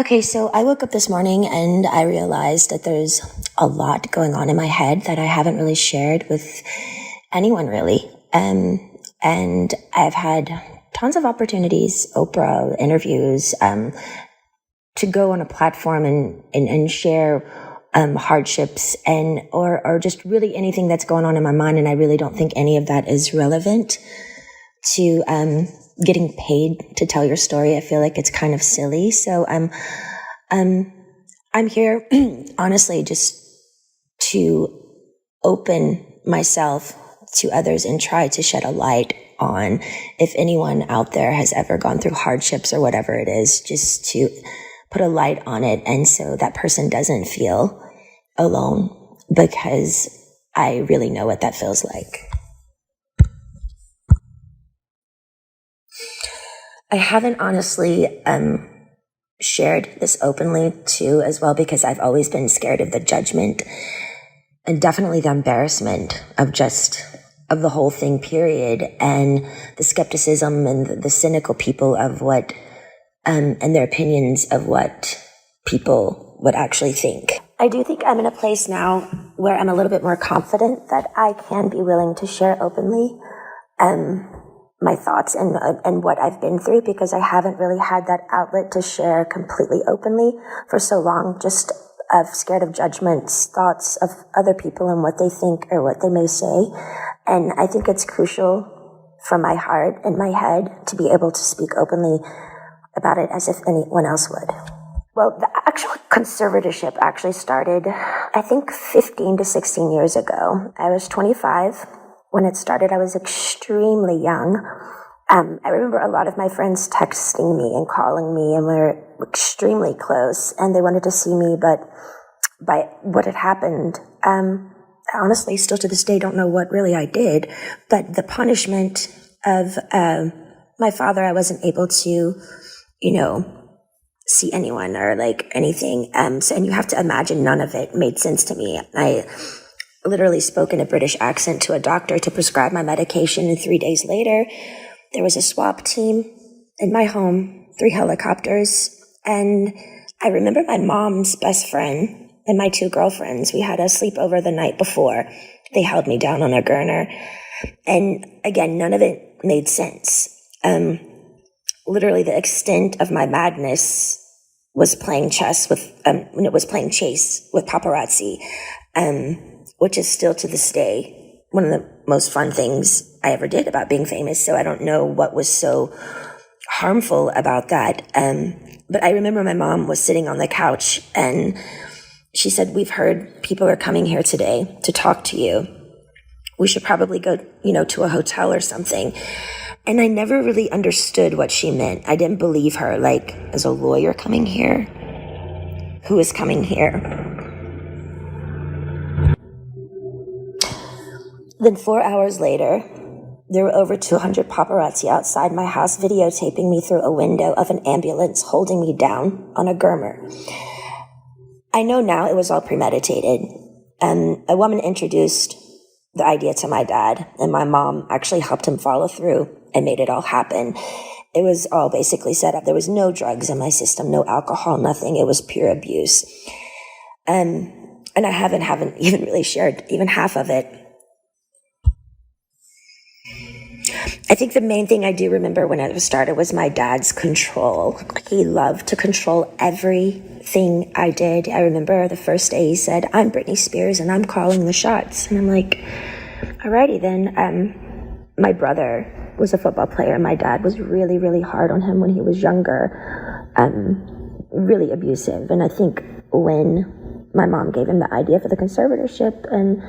Okay, so I woke up this morning and I realized that there's a lot going on in my head that I haven't really shared with anyone really. And I've had tons of opportunities, Oprah, interviews, to go on a platform and share hardships or just really anything that's going on in my mind. And I really don't think any of that is relevant to getting paid to tell your story. I feel like it's kind of silly. So I'm here honestly just to open myself to others and try to shed a light on if anyone out there has ever gone through hardships or whatever it is, just to put a light on it. And so that person doesn't feel alone, because I really know what that feels like. I haven't honestly shared this openly too as well, because I've always been scared of the judgment and definitely the embarrassment of the whole thing, period, and the skepticism and the cynical people of what and their opinions of what people would actually think. I do think I'm in a place now where I'm a little bit more confident that I can be willing to share openly my thoughts and what I've been through, because I haven't really had that outlet to share completely openly for so long, just scared of judgments, thoughts of other people and what they think or what they may say. And I think it's crucial for my heart and my head to be able to speak openly about it as if anyone else would. Well, the actual conservatorship actually started, I think, 15 to 16 years ago. I was 25 when it started. I was extremely young. I remember a lot of my friends texting me and calling me, and we were extremely close, and they wanted to see me, but by what had happened, I honestly still to this day don't know what really I did, but the punishment of my father, I wasn't able to, see anyone or like anything. And you have to imagine none of it made sense to me. I literally spoke in a British accent to a doctor to prescribe my medication, and 3 days later, there was a swap team in my home, 3 helicopters, and I remember my mom's best friend and my 2 girlfriends. We had a sleepover the night before. They held me down on a gurner, and again, none of it made sense. Literally, the extent of my madness was playing chess with, when it was playing chase with paparazzi, which is still to this day one of the most fun things I ever did about being famous. So I don't know what was so harmful about that. But I remember my mom was sitting on the couch and she said, "We've heard people are coming here today to talk to you. We should probably go, to a hotel or something." And I never really understood what she meant. I didn't believe her. Like, is a lawyer coming here? Who is coming here? Then 4 hours later, there were over 200 paparazzi outside my house videotaping me through a window of an ambulance holding me down on a gurner. I know now it was all premeditated. A woman introduced the idea to my dad, and my mom actually helped him follow through and made it all happen. It was all basically set up. There was no drugs in my system, no alcohol, nothing. It was pure abuse. And I haven't even really shared even half of it. I think the main thing I do remember when it started was my dad's control. He loved to control everything I did. I remember the first day he said, "I'm Britney Spears and I'm calling the shots." And I'm like, alrighty then. My brother was a football player. My dad was really, really hard on him when he was younger, really abusive. And I think when my mom gave him the idea for the conservatorship and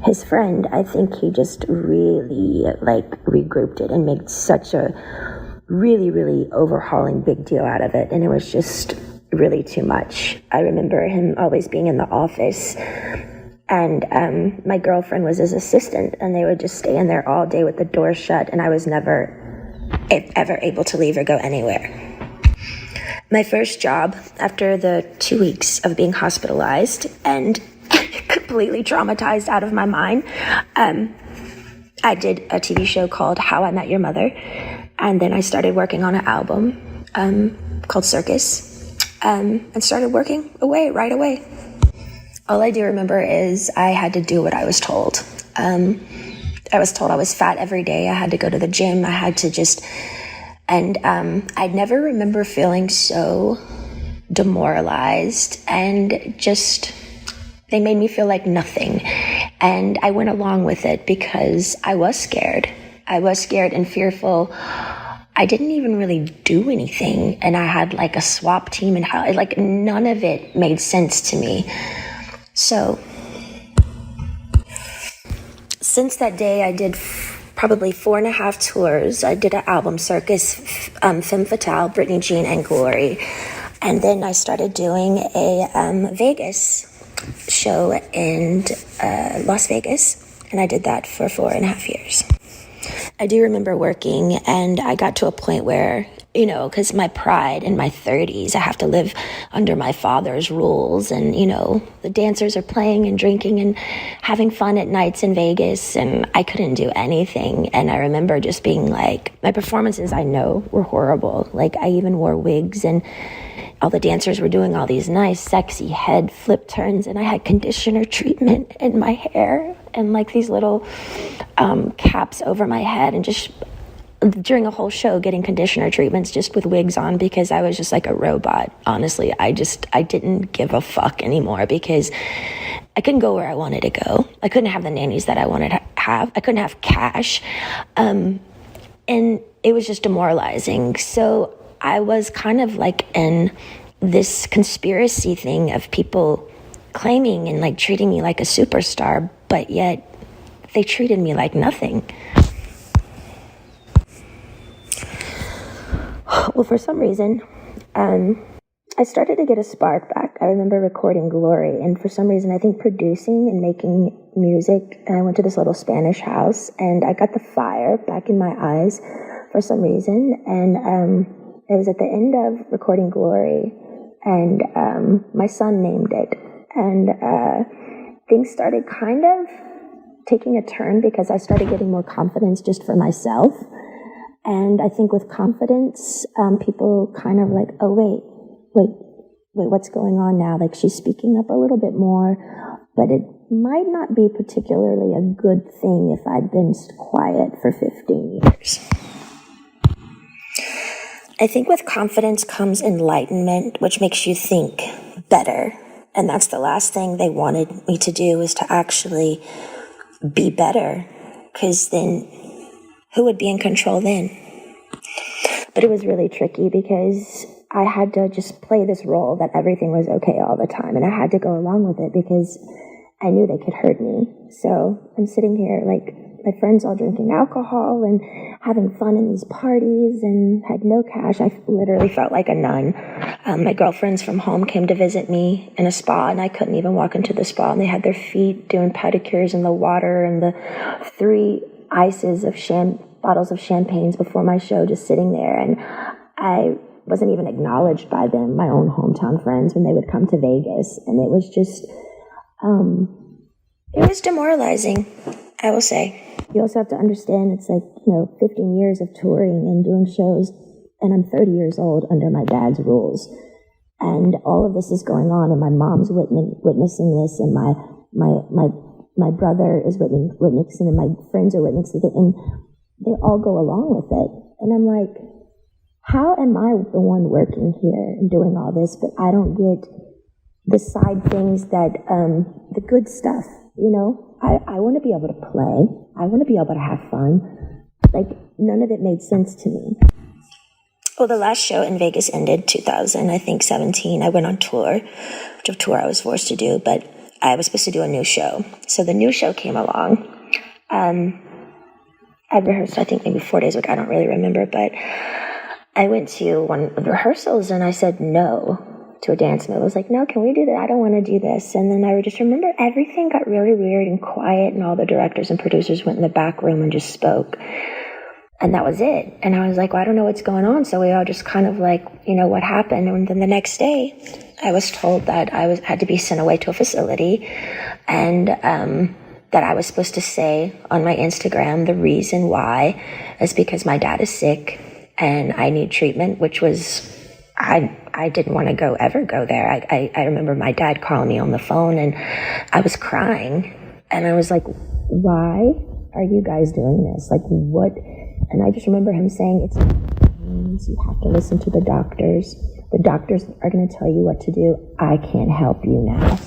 his friend, I think he just really regrouped it and made such a really, really overhauling big deal out of it. And it was just really too much. I remember him always being in the office, and my girlfriend was his assistant, and they would just stay in there all day with the door shut, and I was never ever able to leave or go anywhere. My first job after the 2 weeks of being hospitalized and completely traumatized out of my mind, I did a TV show called How I Met Your Mother, and then I started working on an album called Circus. and started working away right away. All I do remember is I had to do what I was told. I was told I was fat every day. I had to go to the gym. I had to just, and I never remember feeling so demoralized and just, they made me feel like nothing. And I went along with it because I was scared. I was scared and fearful. I didn't even really do anything. And I had like a swap team and how, like none of it made sense to me. So since that day, I did probably 4.5 tours. I did an album circus, Femme Fatale, Britney, Jean, and Glory. And then I started doing a Vegas show in Las Vegas. And I did that for 4.5 years. I do remember working, and I got to a point where, you know, because my pride in my 30s, I have to live under my father's rules. And, you know, the dancers are playing and drinking and having fun at nights in Vegas, and I couldn't do anything. And I remember just being like, my performances, I know, were horrible. Like, I even wore wigs, and all the dancers were doing all these nice, sexy head flip turns, and I had conditioner treatment in my hair and like these little caps over my head, and just during a whole show getting conditioner treatments just with wigs on because I was just like a robot. Honestly, I didn't give a fuck anymore because I couldn't go where I wanted to go. I couldn't have the nannies that I wanted to have. I couldn't have cash. And it was just demoralizing. So I was kind of like in this conspiracy thing of people claiming and like treating me like a superstar, but yet they treated me like nothing. Well, for some reason, I started to get a spark back. I remember recording Glory, and for some reason, I think producing and making music, and I went to this little Spanish house, and I got the fire back in my eyes for some reason, and it was at the end of recording Glory, and my son named it, and things started kind of taking a turn because I started getting more confidence just for myself. And I think with confidence, people kind of like, oh, wait, what's going on now? Like, she's speaking up a little bit more, but it might not be particularly a good thing if I'd been quiet for 15 years. I think with confidence comes enlightenment, which makes you think better. And that's the last thing they wanted me to do, is to actually be better, because then who would be in control then? But it was really tricky because I had to just play this role that everything was okay all the time. And I had to go along with it because I knew they could hurt me. So I'm sitting here like my friends all drinking alcohol and having fun in these parties and had no cash. I literally felt like a nun. My girlfriends from home came to visit me in a spa, and I couldn't even walk into the spa. And they had their feet doing pedicures in the water, and the 3 ices of bottles of champagnes before my show just sitting there. And I wasn't even acknowledged by them, my own hometown friends, when they would come to Vegas. And it was just, it was demoralizing, I will say. You also have to understand it's like, 15 years of touring and doing shows, and I'm 30 years old under my dad's rules. And all of this is going on, and my mom's witnessing this, and my brother is witnessing, and my friends are witnessing it, and they all go along with it. And I'm like, how am I the one working here and doing all this, but I don't get the side things that, the good stuff, I want to be able to play. I want to be able to have fun. Like, none of it made sense to me. Well, the last show in Vegas ended 2017. I went on tour, which of tour I was forced to do, but I was supposed to do a new show. So the new show came along. I rehearsed, I think, maybe 4 days ago. I don't really remember, but I went to one of the rehearsals and I said no to a dance move. I was like, no, can we do that? I don't want to do this. And then I just remember everything got really weird and quiet, and all the directors and producers went in the back room and just spoke. And that was it. And I was like, well, I don't know what's going on. So we all just kind of like, what happened? And then the next day, I was told that I had to be sent away to a facility, and that I was supposed to say on my Instagram the reason why is because my dad is sick and I need treatment, which was, I I didn't want to ever go there. I remember my dad calling me on the phone and I was crying and I was like, why are you guys doing this? Like, what? And I just remember him saying, you have to listen to the doctors. The doctors are going to tell you what to do. I can't help you now.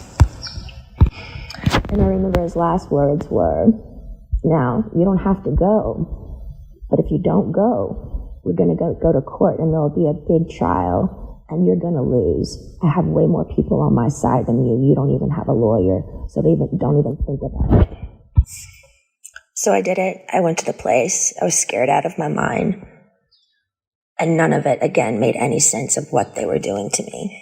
And I remember his last words were, now, you don't have to go, but if you don't go, we're going to go to court and there'll be a big trial and you're going to lose. I have way more people on my side than you. You don't even have a lawyer, so don't even think about it. So I did it. I went to the place. I was scared out of my mind. And none of it, again, made any sense of what they were doing to me.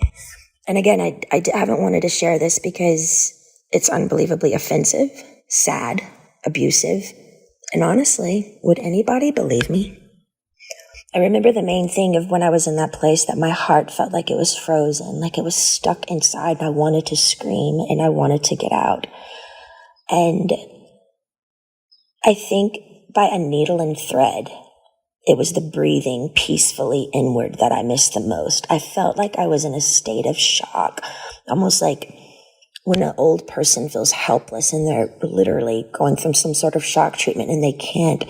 And again, I haven't wanted to share this because it's unbelievably offensive, sad, abusive. And honestly, would anybody believe me? I remember the main thing of when I was in that place that my heart felt like it was frozen, like it was stuck inside. And I wanted to scream and I wanted to get out. And I think by a needle and thread, it was the breathing peacefully inward that I missed the most. I felt like I was in a state of shock, almost like when an old person feels helpless and they're literally going from some sort of shock treatment and they can't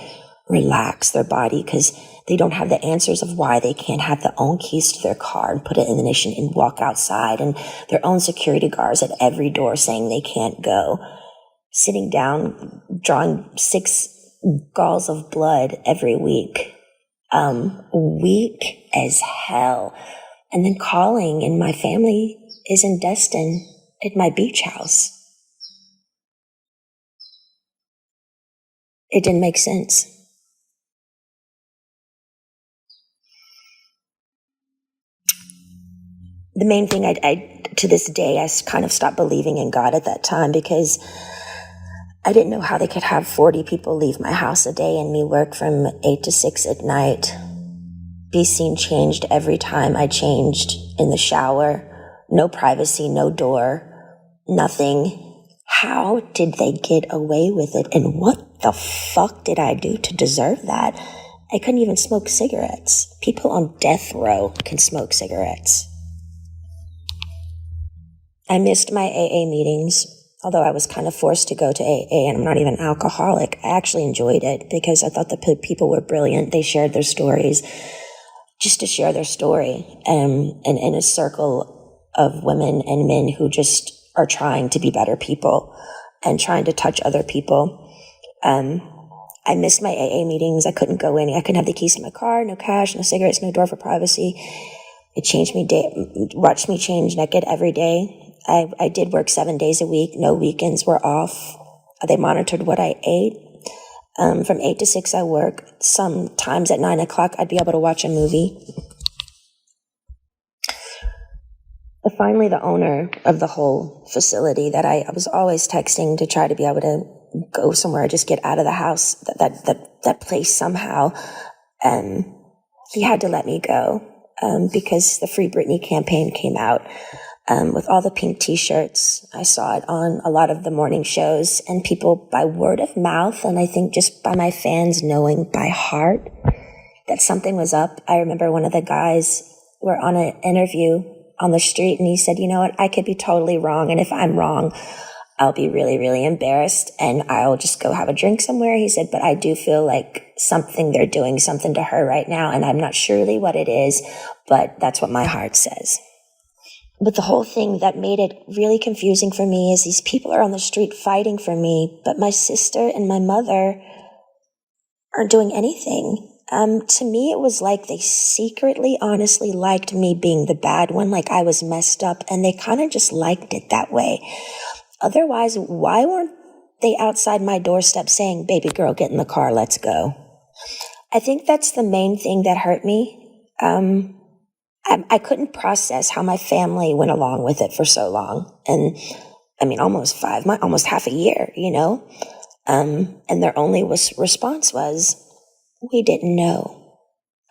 relax their body because they don't have the answers of why they can't have their own keys to their car and put it in the ignition and walk outside, and their own security guards at every door saying they can't go. Sitting down, drawing 6 galls of blood every week. Weak as hell. And then calling, and my family is in Destin at my beach house. It didn't make sense. The main thing I to this day, I kind of stopped believing in God at that time because I didn't know how they could have 40 people leave my house a day and me work from 8 to 6 at night. Be seen changed every time I changed in the shower. No privacy, no door, nothing. How did they get away with it? And what the fuck did I do to deserve that? I couldn't even smoke cigarettes. People on death row can smoke cigarettes. I missed my AA meetings. Although I was kind of forced to go to AA, and I'm not even alcoholic, I actually enjoyed it because I thought the people were brilliant. They shared their stories just to share their story, and in a circle of women and men who just are trying to be better people and trying to touch other people. I missed my AA meetings. I couldn't go in. I couldn't have the keys to my car, no cash, no cigarettes, no door for privacy. It changed me, watched me change naked every day. I did work 7 days a week. No weekends were off. They monitored what I ate. From 8 to 6, I work. Sometimes at 9 o'clock, I'd be able to watch a movie. Finally, the owner of the whole facility that I was always texting to try to be able to go somewhere, just get out of the house, that place somehow, he had to let me go because the Free Britney campaign came out. With all the pink t-shirts. I saw it on a lot of the morning shows, and people by word of mouth, and I think just by my fans knowing by heart that something was up. I remember one of the guys were on an interview on the street, and he said, you know what, I could be totally wrong, and if I'm wrong, I'll be really, really embarrassed, and I'll just go have a drink somewhere. He said, but I do feel like they're doing something to her right now, and I'm not surely what it is, but that's what my heart says. But the whole thing that made it really confusing for me is these people are on the street fighting for me, but my sister and my mother aren't doing anything. To me, it was like they secretly, honestly liked me being the bad one, like I was messed up, and they kind of just liked it that way. Otherwise, why weren't they outside my doorstep saying, baby girl, get in the car, let's go? I think that's the main thing that hurt me. I couldn't process how my family went along with it for so long. And I mean, almost half a year, you know? And their only response was, we didn't know.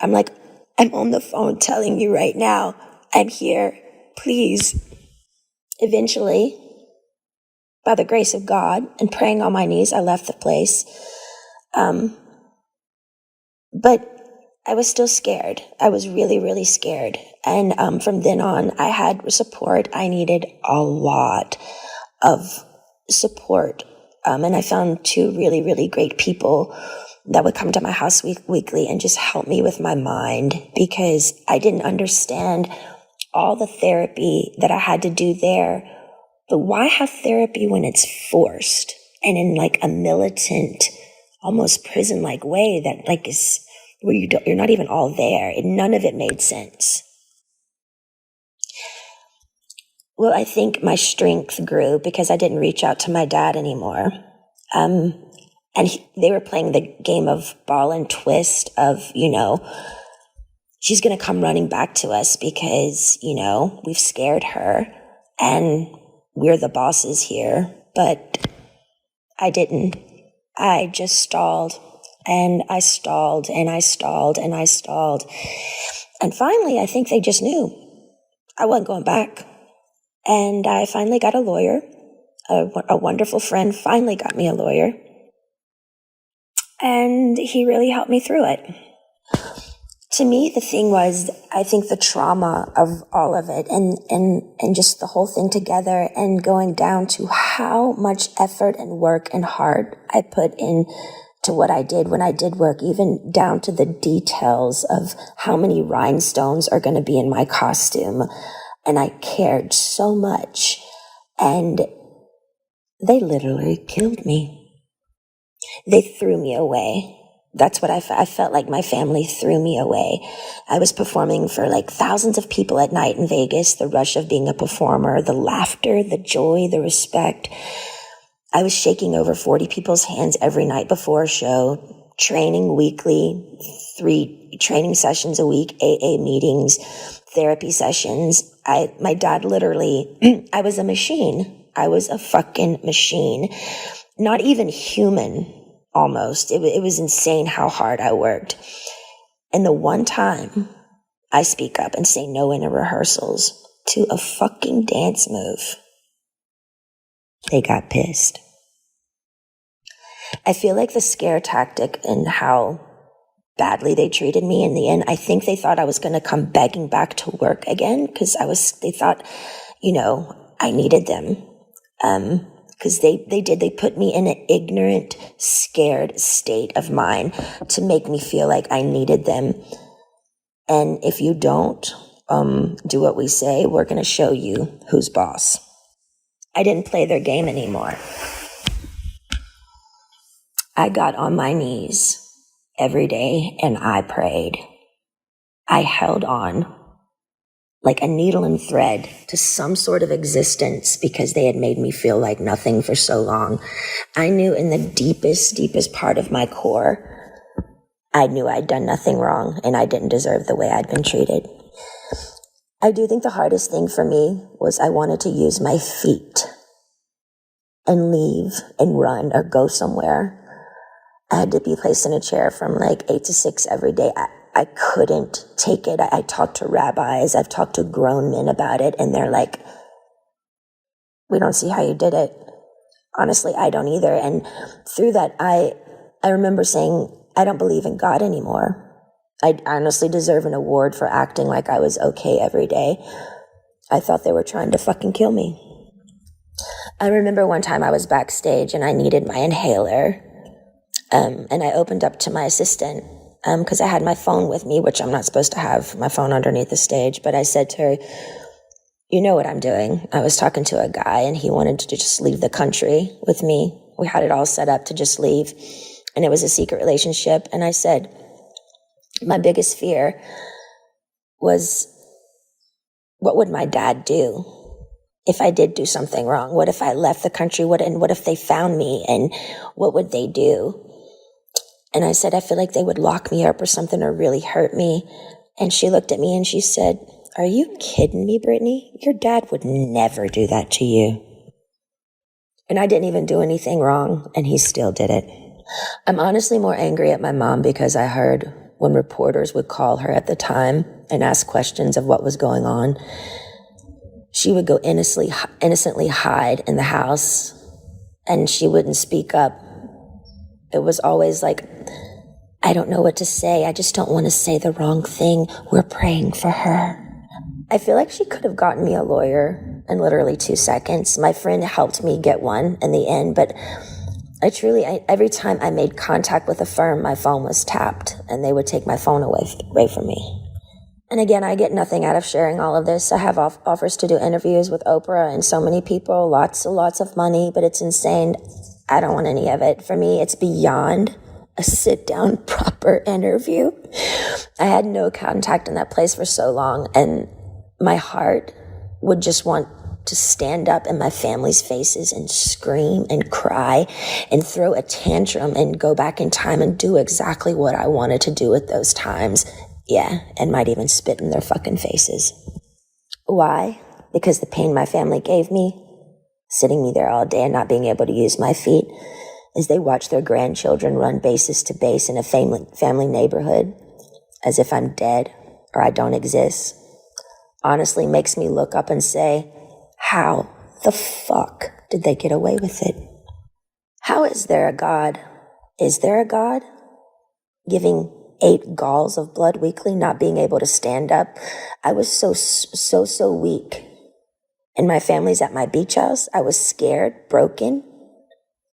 I'm like, I'm on the phone telling you right now, I'm here, please. Eventually, by the grace of God and praying on my knees, I left the place. But I was still scared. I was really, really scared. And from then on, I had support. I needed a lot of support. And I found two really, really great people that would come to my house weekly and just help me with my mind, because I didn't understand all the therapy that I had to do there. But why have therapy when it's forced and in like a militant, almost prison-like way that like is where you're not even all there? None of it made sense. Well, I think my strength grew because I didn't reach out to my dad anymore. They were playing the game of ball and twist of, she's going to come running back to us because, we've scared her and we're the bosses here. But I didn't. I just stalled and I stalled and I stalled and I stalled. And finally, I think they just knew I wasn't going back. And I finally got a lawyer. A wonderful friend finally got me a lawyer. And he really helped me through it. To me, the thing was, I think the trauma of all of it and just the whole thing together and going down to how much effort and work and heart I put in to what I did when I did work, even down to the details of how many rhinestones are going to be in my costume. And I cared so much. And they literally killed me. They threw me away. That's what I felt like my family threw me away. I was performing for like thousands of people at night in Vegas, the rush of being a performer, the laughter, the joy, the respect. I was shaking over 40 people's hands every night before a show, training weekly, 3 training sessions a week, AA meetings, therapy sessions. My dad literally, I was a machine. I was a fucking machine. Not even human. Almost. It was insane how hard I worked. And the one time I speak up and say no in rehearsals to a fucking dance move, they got pissed. I feel like the scare tactic and how badly they treated me in the end, I think they thought I was going to come begging back to work again because they thought, I needed them. Because they put me in an ignorant, scared state of mind to make me feel like I needed them. And if you don't do what we say, we're going to show you who's boss. I didn't play their game anymore. I got on my knees every day and I prayed. I held on like a needle and thread to some sort of existence because they had made me feel like nothing for so long. I knew in the deepest, deepest part of my core, I knew I'd done nothing wrong and I didn't deserve the way I'd been treated. I do think the hardest thing for me was I wanted to use my feet and leave and run or go somewhere. I had to be placed in a chair from like 8 to 6 every day. I couldn't take it. I talked to rabbis. I've talked to grown men about it, and they're like, we don't see how you did it. Honestly, I don't either. And through that, I remember saying, I don't believe in God anymore. I honestly deserve an award for acting like I was okay every day. I thought they were trying to fucking kill me. I remember one time I was backstage and I needed my inhaler. And I opened up to my assistant because I had my phone with me, which I'm not supposed to have my phone underneath the stage. But I said to her, you know what I'm doing. I was talking to a guy and he wanted to just leave the country with me. We had it all set up to just leave. And it was a secret relationship. And I said, my biggest fear was, what would my dad do if I did do something wrong? What if I left the country? What if they found me? And what would they do? And I said, I feel like they would lock me up or something or really hurt me. And she looked at me and she said, are you kidding me, Britney? Your dad would never do that to you. And I didn't even do anything wrong, and he still did it. I'm honestly more angry at my mom because I heard when reporters would call her at the time and ask questions of what was going on, she would go innocently hide in the house, and she wouldn't speak up. It was always like I don't know what to say. I just don't want to say the wrong thing. We're praying for her. I feel like she could have gotten me a lawyer in literally 2 seconds. My friend helped me get one in the end, but every time I made contact with a firm, my phone was tapped and they would take my phone away from me. And again, I get nothing out of sharing all of this. I have offers to do interviews with Oprah and so many people, lots of money, but it's insane. I don't want any of it. For me, it's beyond a sit-down, proper interview. I had no contact in that place for so long, and my heart would just want to stand up in my family's faces and scream and cry and throw a tantrum and go back in time and do exactly what I wanted to do at those times. Yeah, and might even spit in their fucking faces. Why? Because the pain my family gave me, sitting me there all day and not being able to use my feet, as they watch their grandchildren run bases to base in a family neighborhood, as if I'm dead or I don't exist, honestly makes me look up and say, how the fuck did they get away with it? How is there a God? Is there a God? Giving 8 galls of blood weekly, not being able to stand up. I was so weak. And my family's at my beach house. I was scared, broken.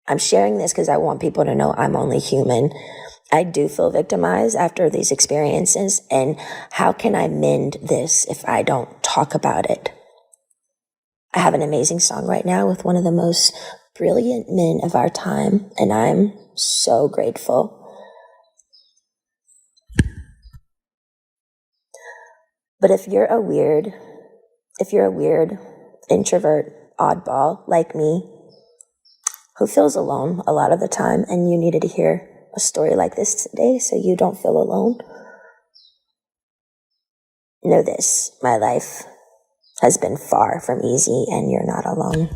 I'm sharing this because I want people to know I'm only human. I do feel victimized after these experiences. And how can I mend this if I don't talk about it? I have an amazing song right now with one of the most brilliant men of our time, and I'm so grateful. But if you're a weird introvert oddball like me, who feels alone a lot of the time, and you needed to hear a story like this today so you don't feel alone, know this, my life has been far from easy, and you're not alone.